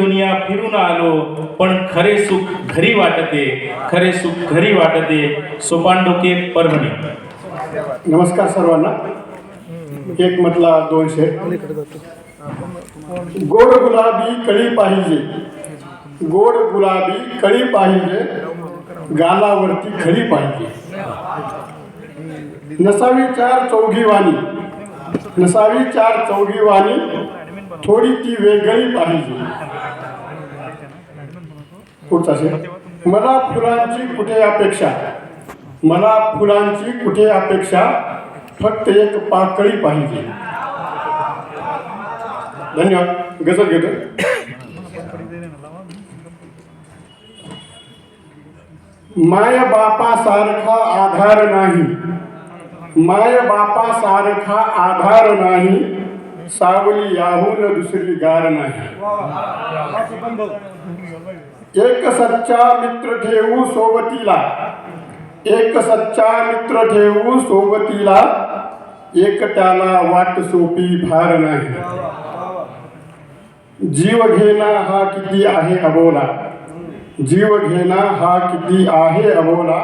दुनिया फिरून आलो, पण खरे सुख घरी वाटते, खरे सुख घरी वाटते. सोपानडोके, परभणी. नमस्कार सर्वांना. एक म्हटला 200. गोड गुलाबी कळी पाहिजे, गोड गुलाबी कळी पाहिजे, गालावरती खळी पाहिजे. नसावी चार चौघी वाणी, नसावी चार चौघी वाणी, थोडी ती वेगळी पाहिजे. पुढचा शेर. मला फुलांची कुठे अपेक्षा, मला फुलांची कुठे अपेक्षा, फक्त एक पाकळी पाहिजे. धन्यवाद. गजल घेतो. माय बापासारखा आधार नाही, माय बापासारखा आधार नाही, सावली याहून दुसरी गार नाही. एक सच्चा मित्र ठेवू सोबतीला, एक सच्चा मित्र ठेवू सोबतीला, एकट्याला वाट सोपी फार नाही. जीव घेणा हा किती आहे अबोला, जीव घेणा हा किती आहे अबोला,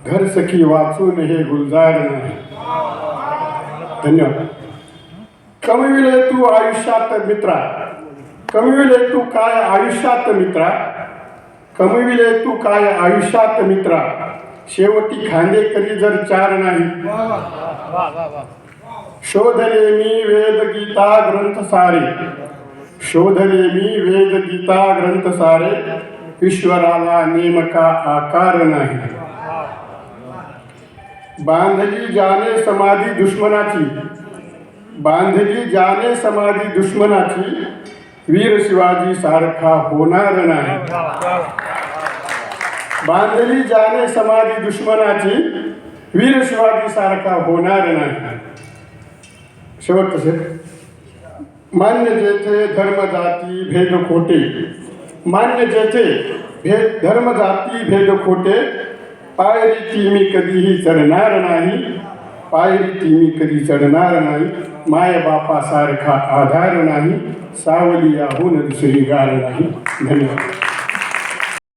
घर सखी वाचून हे गुलजार नाही. धन्यवाद. कमविले तू आयुष्यात मित्रा, कमविले तू काय आयुष्यात मित्रा, कमविले तू काय आयुष्यात मित्रा, शेवटी खांदेकरी जर चार नाही. शोधले मी वेद गीता ग्रंथ सारे, शोधले मी वेद गीता ग्रंथ सारे, ईश्वराला नेमका आकार नाही. बांधली जाने समाधी दुश्मनाची, बांधली जाने समाधी दुश्मनाची, वीर शिवाजी सारखा होणार नाही. बांधली जाने समाधी दुश्मनाची, वीर शिवाजी सारखा होणार नाही. शेवट कसे. मान्य जेथे धर्म जाती भेद खोटे, मान्य जेथे धर्म जाती भेद खोटे, पायरी ती मी कधीही चढणार नाही, पायरी ती मी कधी चढणार नाही. माय बापासारखा आधार नाही, सावली याहून दुसरी गार नाही. धन्यवाद.